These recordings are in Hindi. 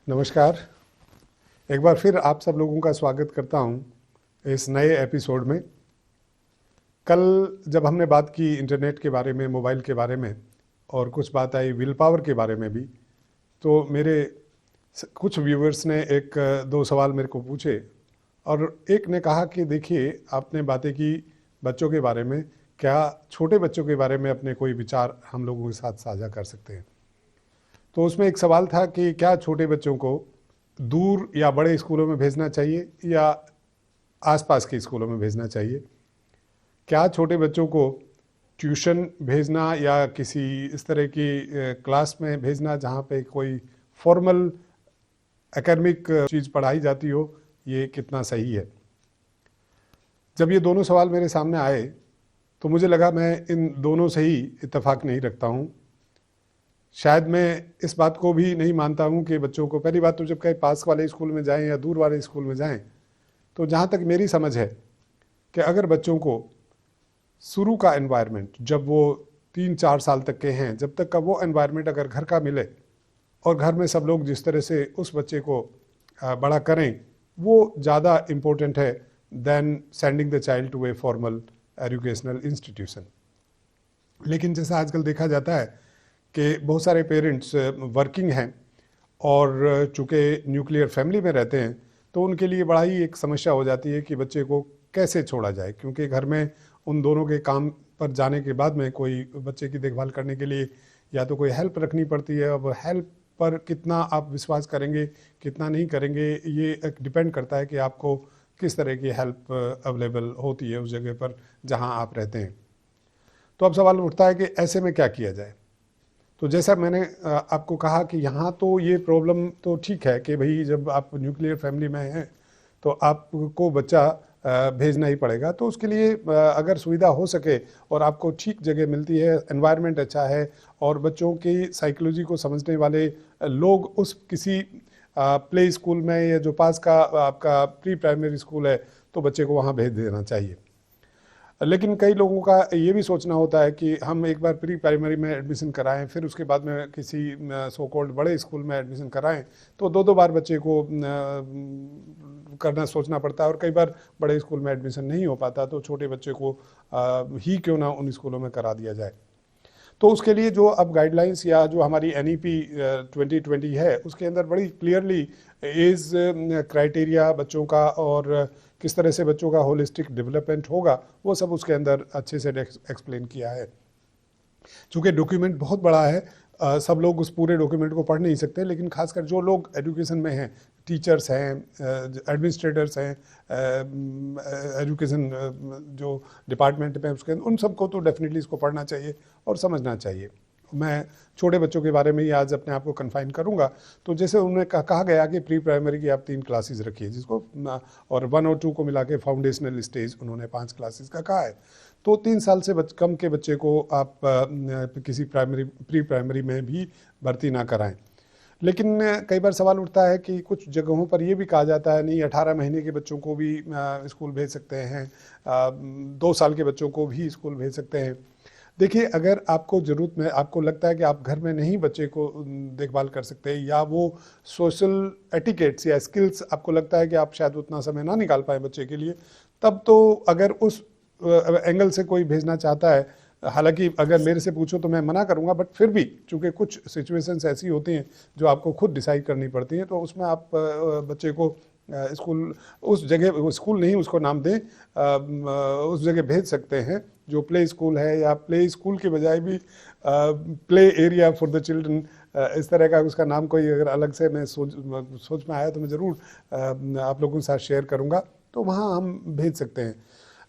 नमस्कार। एक बार फिर आप सब लोगों का स्वागत करता हूं इस नए एपिसोड में। कल जब हमने बात की इंटरनेट के बारे में, मोबाइल के बारे में, और कुछ बात आई विल पावर के बारे में भी, तो मेरे कुछ व्यूअर्स ने एक दो सवाल मेरे को पूछे। और एक ने कहा कि देखिए, आपने बातें की बच्चों के बारे में, क्या छोटे बच्चों के बारे में अपने कोई विचार हम लोगों के साथ साझा कर सकते हैं? तो उसमें एक सवाल था कि क्या छोटे बच्चों को दूर या बड़े स्कूलों में भेजना चाहिए या आसपास के स्कूलों में भेजना चाहिए? क्या छोटे बच्चों को ट्यूशन भेजना या किसी इस तरह की क्लास में भेजना जहाँ पे कोई फॉर्मल एकेडमिक चीज़ पढ़ाई जाती हो, ये कितना सही है? जब ये दोनों सवाल मेरे सामने आए तो मुझे लगा मैं इन दोनों से ही इत्तेफाक नहीं रखता हूँ। शायद मैं इस बात को भी नहीं मानता हूँ कि बच्चों को, पहली बात तो जब कहीं पास वाले स्कूल में जाएं या दूर वाले स्कूल में जाएं, तो जहाँ तक मेरी समझ है कि अगर बच्चों को शुरू का एनवायरनमेंट, जब वो 3-4 साल तक के हैं, जब तक का वो एनवायरनमेंट अगर घर का मिले और घर में सब लोग जिस तरह से उस बच्चे को बड़ा करें, वो ज़्यादा इम्पोर्टेंट है than sending the child to a formal educational institution. लेकिन जैसा आजकल देखा जाता है कि बहुत सारे पेरेंट्स वर्किंग हैं और चूँकि न्यूक्लियर फैमिली में रहते हैं, तो उनके लिए बड़ा ही एक समस्या हो जाती है कि बच्चे को कैसे छोड़ा जाए, क्योंकि घर में उन दोनों के काम पर जाने के बाद में कोई बच्चे की देखभाल करने के लिए या तो कोई हेल्प रखनी पड़ती है। अब हेल्प पर कितना आप विश्वास करेंगे, कितना नहीं करेंगे, ये एक डिपेंड करता है कि आपको किस तरह की हेल्प अवेलेबल होती है उस जगह पर जहाँ आप रहते हैं। तो अब सवाल उठता है कि ऐसे में क्या किया जाए? तो जैसा मैंने आपको कहा कि यहाँ तो ये प्रॉब्लम तो ठीक है कि भाई जब आप न्यूक्लियर फैमिली में हैं तो आपको बच्चा भेजना ही पड़ेगा। तो उसके लिए अगर सुविधा हो सके और आपको ठीक जगह मिलती है, एनवायरनमेंट अच्छा है और बच्चों की साइकोलॉजी को समझने वाले लोग उस किसी प्ले स्कूल में या जो पास का आपका प्री प्राइमरी स्कूल है, तो बच्चे को वहाँ भेज देना चाहिए। लेकिन कई लोगों का ये भी सोचना होता है कि हम एक बार प्री प्राइमरी में एडमिशन कराएं, फिर उसके बाद में किसी सो कॉल्ड बड़े स्कूल में एडमिशन कराएं, तो दो बार बच्चे को करना सोचना पड़ता है और कई बार बड़े स्कूल में एडमिशन नहीं हो पाता, तो छोटे बच्चे को ही क्यों ना उन स्कूलों में करा दिया जाए। तो उसके लिए जो अब गाइडलाइंस या जो हमारी NEP 2020 है, उसके अंदर बड़ी क्लियरली एज क्राइटेरिया बच्चों का और किस तरह से बच्चों का होलिस्टिक डेवलपमेंट होगा, वो सब उसके अंदर अच्छे से एक्सप्लेन किया है। चूँकि डॉक्यूमेंट बहुत बड़ा है, सब लोग उस पूरे डॉक्यूमेंट को पढ़ नहीं सकते, लेकिन खासकर जो लोग एजुकेशन में हैं, टीचर्स हैं, एडमिनिस्ट्रेटर्स हैं, एजुकेशन जो डिपार्टमेंट में उसके, उन सबको तो डेफिनेटली इसको पढ़ना चाहिए और समझना चाहिए। मैं छोटे बच्चों के बारे में ही आज अपने आप को कन्फाइन करूंगा। तो जैसे उन्होंने कहा गया कि प्री प्राइमरी की आप 3 क्लासेस रखिए, जिसको और 1 और 2 को मिला के फाउंडेशनल स्टेज उन्होंने 5 क्लासेस का कहा है। तो 3 साल से कम के बच्चे को आप किसी प्री प्राइमरी में भी भर्ती ना कराएं। लेकिन कई बार सवाल उठता है कि कुछ जगहों पर ये भी कहा जाता है नहीं, 18 महीने के बच्चों को भी स्कूल भेज सकते हैं, 2 साल के बच्चों को भी स्कूल भेज सकते हैं। देखिए, अगर आपको ज़रूरत में आपको लगता है कि आप घर में नहीं बच्चे को देखभाल कर सकते, या वो सोशल एटिकेट्स या स्किल्स आपको लगता है कि आप शायद उतना समय ना निकाल पाए बच्चे के लिए, तब तो अगर उस एंगल से कोई भेजना चाहता है, हालांकि अगर मेरे से पूछो तो मैं मना करूंगा, बट फिर भी चूंकि कुछ सिचुएशंस ऐसी होती हैं जो आपको खुद डिसाइड करनी पड़ती हैं, तो उसमें आप बच्चे को स्कूल, उस जगह, स्कूल नहीं उसको नाम दें, उस जगह भेज सकते हैं जो प्ले स्कूल है, या प्ले स्कूल के बजाय भी play area for the children, इस तरह का उसका नाम कोई अगर अलग से मैं सोच में आया तो मैं ज़रूर आप लोगों के साथ शेयर करूँगा, तो वहाँ हम भेज सकते हैं।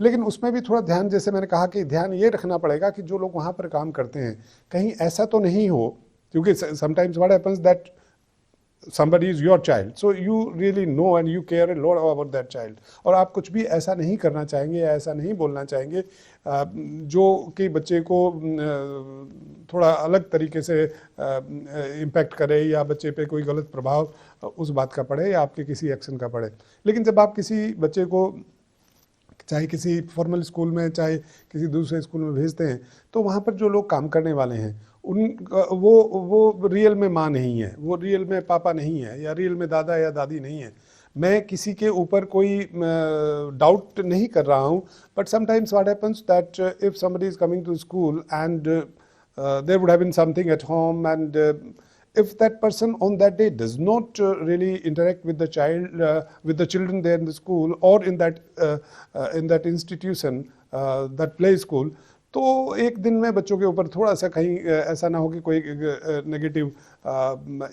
लेकिन उसमें भी थोड़ा ध्यान, जैसे मैंने कहा कि ध्यान ये रखना पड़ेगा कि जो लोग वहाँ पर काम करते हैं कहीं ऐसा तो नहीं हो, क्योंकि sometimes what happens that somebody is your child, so you really know and you care a lot about that child, और आप कुछ भी ऐसा नहीं करना चाहेंगे या ऐसा नहीं बोलना चाहेंगे जो कि बच्चे को थोड़ा अलग तरीके से इम्पैक्ट करे या बच्चे पे कोई गलत प्रभाव उस बात का पड़े या आपके किसी एक्शन का पड़े। लेकिन जब आप किसी बच्चे को चाहे किसी फॉर्मल स्कूल में चाहे किसी दूसरे स्कूल में भेजते हैं, तो वहाँ पर जो लोग काम करने वाले हैं उन वो रियल में माँ नहीं है, वो रियल में पापा नहीं है, या रियल में दादा या दादी नहीं है। मैं किसी के ऊपर कोई डाउट नहीं कर रहा हूँ, but sometimes what happens that if somebody is coming to school and there would have been something at home, and if that person on that day does not really interact with the child, with the children there in the school or in that institution, that play school, तो एक दिन में बच्चों के ऊपर थोड़ा सा कहीं ऐसा ना हो कि कोई नेगेटिव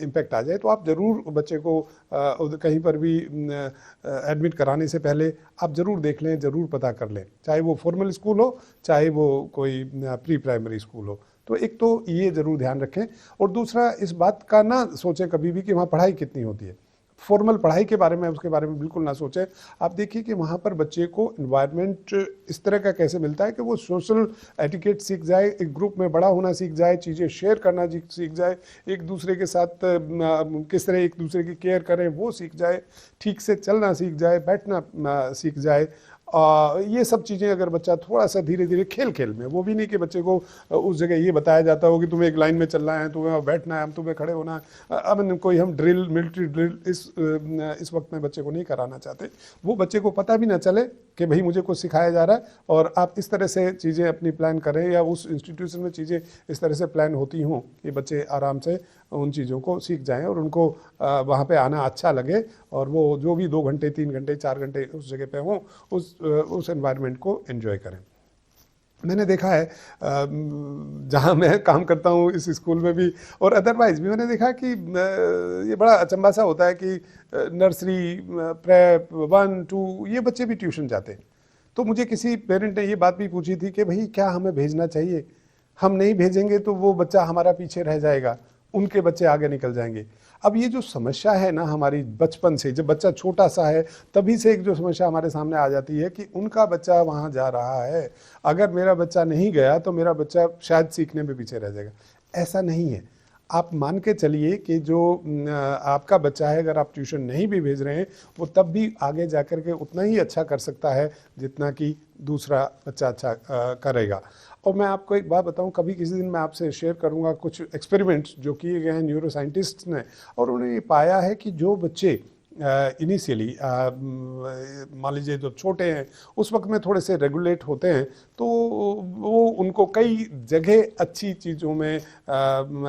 इम्पैक्ट आ जाए। तो आप ज़रूर बच्चे को कहीं पर भी एडमिट कराने से पहले आप ज़रूर देख लें, ज़रूर पता कर लें, चाहे वो फॉर्मल स्कूल हो, चाहे वो कोई प्री प्राइमरी स्कूल हो। तो एक तो ये ज़रूर ध्यान रखें, और दूसरा इस बात का ना सोचें कभी भी कि वहाँ पढ़ाई कितनी होती है। फॉर्मल पढ़ाई के बारे में, उसके बारे में बिल्कुल ना सोचें। आप देखिए कि वहाँ पर बच्चे को इन्वायरमेंट इस तरह का कैसे मिलता है कि वो सोशल एटिकेट सीख जाए, एक ग्रुप में बड़ा होना सीख जाए, चीज़ें शेयर करना सीख जाए, एक दूसरे के साथ किस तरह एक दूसरे की केयर करें वो सीख जाए, ठीक से चलना सीख जाए, बैठना सीख जाए। ये सब चीज़ें अगर बच्चा थोड़ा सा धीरे धीरे खेल खेल में, वो भी नहीं कि बच्चे को उस जगह ये बताया जाता हो कि तुम्हें एक लाइन में चलना है, तुम्हें बैठना है, तुम्हें खड़े होना है। अब कोई हम ड्रिल, मिलिट्री ड्रिल इस वक्त में बच्चे को नहीं कराना चाहते। वो बच्चे को पता भी ना चले कि भाई मुझे कुछ सिखाया जा रहा है, और आप इस तरह से चीज़ें अपनी प्लान करें, या उस इंस्टीट्यूशन में चीज़ें इस तरह से प्लान होती हों कि बच्चे आराम से उन चीज़ों को सीख जाएं और उनको वहाँ पे आना अच्छा लगे, और वो जो भी 2 घंटे 3 घंटे 4 घंटे उस जगह पे हों, उस एनवायरनमेंट को एंजॉय करें। मैंने देखा है जहाँ मैं काम करता हूँ इस स्कूल में भी और अदरवाइज़ भी मैंने देखा कि ये बड़ा अचंभा सा होता है कि नर्सरी, प्रेप 1 2 ये बच्चे भी ट्यूशन जाते हैं। तो मुझे किसी पेरेंट ने ये बात भी पूछी थी कि भाई क्या हमें भेजना चाहिए? हम नहीं भेजेंगे तो वो बच्चा हमारा पीछे रह जाएगा, उनके बच्चे आगे निकल जाएंगे। अब ये जो समस्या है ना हमारी बचपन से, जब बच्चा छोटा सा है तभी से एक जो समस्या हमारे सामने आ जाती है कि उनका बच्चा वहाँ जा रहा है, अगर मेरा बच्चा नहीं गया तो मेरा बच्चा शायद सीखने में पीछे रह जाएगा। ऐसा नहीं है। आप मान के चलिए कि जो आपका बच्चा है, अगर आप ट्यूशन नहीं भी भेज रहे हैं, वो तब भी आगे जाकर के उतना ही अच्छा कर सकता है जितना कि दूसरा बच्चा अच्छा करेगा। और मैं आपको एक बात बताऊं, कभी किसी दिन मैं आपसे शेयर करूंगा कुछ एक्सपेरिमेंट्स जो किए गए हैं न्यूरो साइंटिस्ट ने, और उन्होंने ये पाया है कि जो बच्चे इनिशियली मान लीजिए जब छोटे हैं उस वक्त में थोड़े से रेगुलेट होते हैं, तो वो उनको कई जगह अच्छी चीज़ों में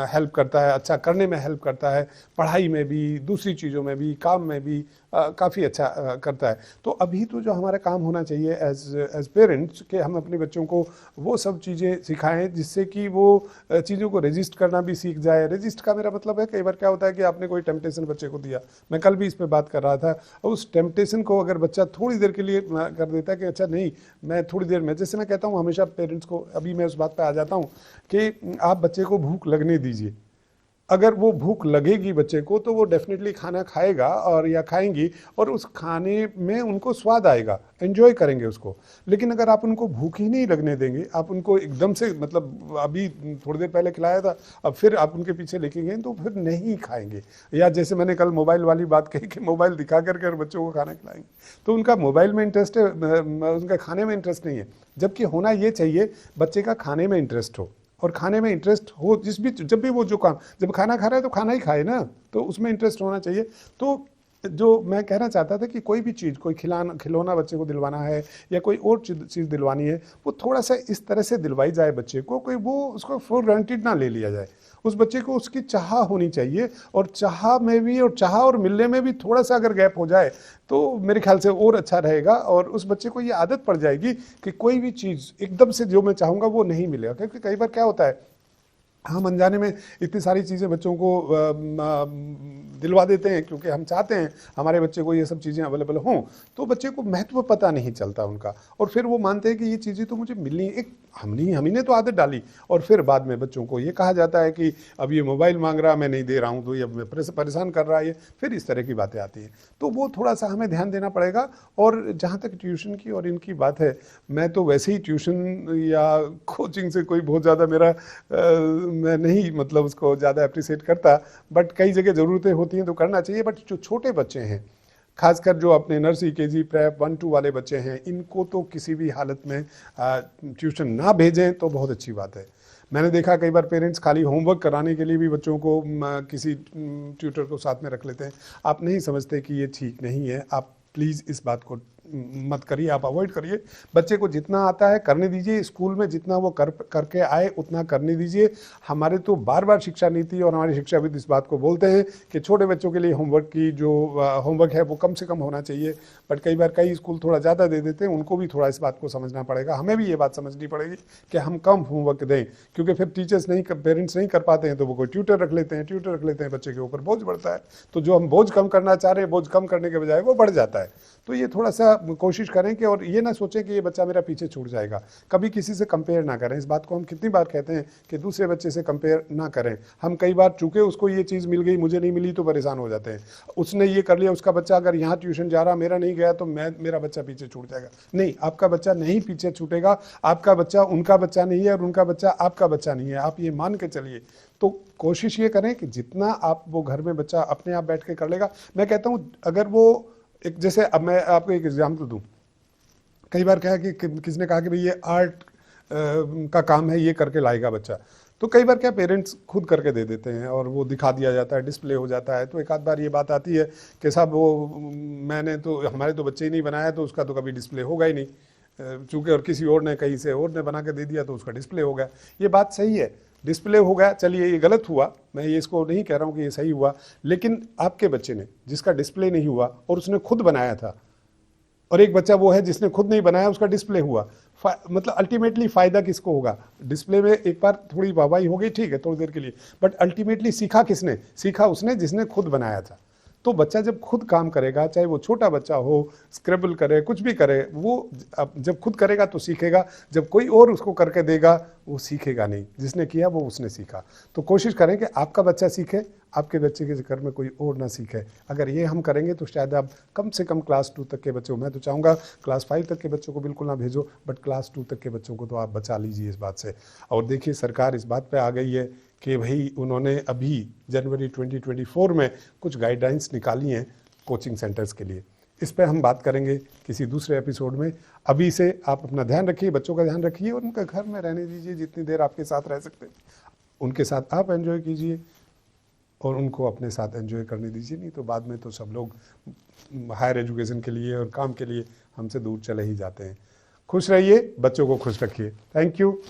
हेल्प करता है, अच्छा करने में हेल्प करता है, पढ़ाई में भी, दूसरी चीज़ों में भी, काम में भी काफ़ी अच्छा करता है। तो अभी तो जो हमारा काम होना चाहिए एज पेरेंट्स कि हम अपने बच्चों को वो सब चीज़ें सिखाएं जिससे कि वो चीज़ों को रेजिस्ट करना भी सीख जाए। रेजिस्ट का मेरा मतलब है, कई बार क्या होता है कि आपने कोई टेम्पटेशन बच्चे को दिया, मैं कल भी इस पर बात कर रहा था, और उस टेम्पटेशन को अगर बच्चा थोड़ी देर के लिए कर देता है कि अच्छा नहीं मैं थोड़ी देर में, जैसे मैं कहता हूँ हमेशा पेरेंट्स को, अभी मैं उस बात पर आ जाता हूँ कि आप बच्चे को भूख लगने दीजिए। अगर वो भूख लगेगी बच्चे को तो वो डेफिनेटली खाना खाएगा और या खाएंगी, और उस खाने में उनको स्वाद आएगा, एंजॉय करेंगे उसको। लेकिन अगर आप उनको भूख ही नहीं लगने देंगे, आप उनको एकदम से, मतलब अभी थोड़ी देर पहले खिलाया था अब फिर आप उनके पीछे लेके गए, तो फिर नहीं खाएंगे। या जैसे मैंने कल मोबाइल वाली बात कही कि मोबाइल दिखा करके बच्चों को खाना खिलाएंगे, तो उनका मोबाइल में इंटरेस्ट है, उनका खाने में इंटरेस्ट नहीं है। जबकि होना ये चाहिए बच्चे का खाने में इंटरेस्ट हो, और खाने में इंटरेस्ट हो जब भी वो जो काम, जब खाना खा रहा है तो खाना ही खाए ना, तो उसमें इंटरेस्ट होना चाहिए। तो जो मैं कहना चाहता था कि कोई भी चीज़, कोई खिलौना बच्चे को दिलवाना है या कोई और चीज़ दिलवानी है, वो थोड़ा सा इस तरह से दिलवाई जाए बच्चे को, कोई वो उसको फॉर ग्रांटेड ना ले लिया जाए। उस बच्चे को उसकी चाह होनी चाहिए, और चाह में भी, और चाह और मिलने में भी थोड़ा सा अगर गैप हो जाए तो मेरे ख्याल से और अच्छा रहेगा, और उस बच्चे को ये आदत पड़ जाएगी कि कोई भी चीज़ एकदम से जो मैं चाहूँगा वो नहीं मिलेगा। क्योंकि कई बार क्या होता है, हम अनजाने में इतनी सारी चीज़ें बच्चों को दिलवा देते हैं क्योंकि हम चाहते हैं हमारे बच्चे को ये सब चीज़ें अवेलेबल हों, तो बच्चे को महत्व पता नहीं चलता उनका, और फिर वो मानते हैं कि ये चीज़ें तो मुझे मिलनी, एक हम ही ने तो आदत डाली, और फिर बाद में बच्चों को ये कहा जाता है कि अब ये मोबाइल मांग रहा, मैं नहीं दे रहा हूँ तो ये परेशान कर रहा है, ये फिर इस तरह की बातें आती हैं। तो वो थोड़ा सा हमें ध्यान देना पड़ेगा। और जहाँ तक ट्यूशन की और इनकी बात है, मैं तो वैसे ही ट्यूशन या कोचिंग से कोई बहुत ज़्यादा मेरा मैं नहीं, मतलब उसको ज़्यादा अप्रिशिएट करता, बट कई जगह ज़रूरतें होती हैं तो करना चाहिए। बट जो छोटे बच्चे हैं, खासकर जो अपने नर्सरी, केजी, प्रेप 1 2 वाले बच्चे हैं, इनको तो किसी भी हालत में ट्यूशन ना भेजें तो बहुत अच्छी बात है। मैंने देखा कई बार पेरेंट्स खाली होमवर्क कराने के लिए भी बच्चों को किसी ट्यूटर को साथ में रख लेते हैं। आप नहीं समझते कि ये ठीक नहीं है, आप प्लीज़ इस बात को मत करिए, आप अवॉइड करिए। बच्चे को जितना आता है करने दीजिए, स्कूल में जितना वो करके आए उतना करने दीजिए। हमारे तो बार बार शिक्षा नीति और हमारे शिक्षाविद इस बात को बोलते हैं कि छोटे बच्चों के लिए होमवर्क की जो होमवर्क है वो कम से कम होना चाहिए, बट कई बार कई स्कूल थोड़ा ज़्यादा दे देते हैं। उनको भी थोड़ा इस बात को समझना पड़ेगा, हमें भी ये बात समझनी पड़ेगी कि हम कम होमवर्क दें, क्योंकि फिर टीचर्स नहीं, पेरेंट्स नहीं कर पाते हैं तो वो कोई ट्यूटर रख लेते हैं, बच्चे के ऊपर बोझ बढ़ता है। तो जो हम बोझ कम करना चाह रहे हैं, बोझ कम करने के बजाय वो बढ़ जाता है। तो ये थोड़ा सा कोशिश करें कि, और ये ना सोचें कि ये बच्चा मेरा पीछे छूट जाएगा। कभी किसी से कंपेयर ना करें। इस बात को हम कितनी बार कहते हैं कि दूसरे बच्चे से कंपेयर ना करें। हम कई बार चूंकि उसको ये चीज़ मिल गई, मुझे नहीं मिली, तो परेशान हो जाते हैं। उसने ये कर लिया, उसका बच्चा अगर यहाँ ट्यूशन जा रहा, मेरा नहीं गया, तो मेरा बच्चा पीछे छूट जाएगा। नहीं, आपका बच्चा नहीं पीछे छूटेगा। आपका बच्चा उनका बच्चा नहीं है और उनका बच्चा आपका बच्चा नहीं है, आप ये मान के चलिए। तो कोशिश ये करें कि जितना आप वो घर में बच्चा अपने आप बैठ के कर लेगा। मैं कहता हूँ अगर वो एक, जैसे अब मैं आपको एक एग्जाम्पल दूं, कई बार क्या है कि किसने कहा कि भाई ये आर्ट का काम है, ये करके लाएगा बच्चा। तो कई बार क्या पेरेंट्स खुद करके दे देते हैं और वो दिखा दिया जाता है, डिस्प्ले हो जाता है। तो एक आध बार ये बात आती है कि साहब वो मैंने तो, हमारे तो बच्चे ही नहीं बनाया, तो उसका तो कभी डिस्प्ले होगा ही नहीं, चूँकि और किसी और ने कहीं से और ने बना के दे दिया तो उसका डिस्प्ले हो गया। ये बात सही है, डिस्प्ले हो गया, चलिए ये गलत हुआ, मैं ये इसको नहीं कह रहा हूँ कि ये सही हुआ, लेकिन आपके बच्चे ने जिसका डिस्प्ले नहीं हुआ और उसने खुद बनाया था, और एक बच्चा वो है जिसने खुद नहीं बनाया, उसका डिस्प्ले हुआ, मतलब अल्टीमेटली फायदा किसको होगा? डिस्प्ले में एक बार थोड़ी वाहवाही हो गई, ठीक है, थोड़ी देर के लिए, बट अल्टीमेटली सीखा किसने? सीखा उसने जिसने खुद बनाया था। तो बच्चा जब खुद काम करेगा, चाहे वो छोटा बच्चा हो, स्क्रेबल करे, कुछ भी करे, वो जब खुद करेगा तो सीखेगा। जब कोई और उसको करके देगा वो सीखेगा नहीं, जिसने किया वो उसने सीखा। तो कोशिश करें कि आपका बच्चा सीखे, आपके बच्चे के चक्कर में कोई और ना सीखे। अगर ये हम करेंगे तो शायद आप कम से कम क्लास 2 तक के बच्चों, मैं तो चाहूँगा क्लास 5 तक के बच्चों को बिल्कुल ना भेजो, बट क्लास 2 तक के बच्चों को तो आप बचा लीजिए इस बात से। और देखिए सरकार इस बात पे आ गई है कि भाई उन्होंने अभी जनवरी 2024 में कुछ गाइडलाइंस निकाली हैं कोचिंग सेंटर्स के लिए। इस पर हम बात करेंगे किसी दूसरे एपिसोड में। अभी से आप अपना ध्यान रखिए, बच्चों का ध्यान रखिए और उनका घर में रहने दीजिए, जितनी देर आपके साथ रह सकते हैं उनके साथ आप एंजॉय कीजिए और उनको अपने साथ एंजॉय करने दीजिए। नहीं तो बाद में तो सब लोग हायर एजुकेशन के लिए और काम के लिए हमसे दूर चले ही जाते हैं। खुश रहिए, बच्चों को खुश रखिए। Thank you.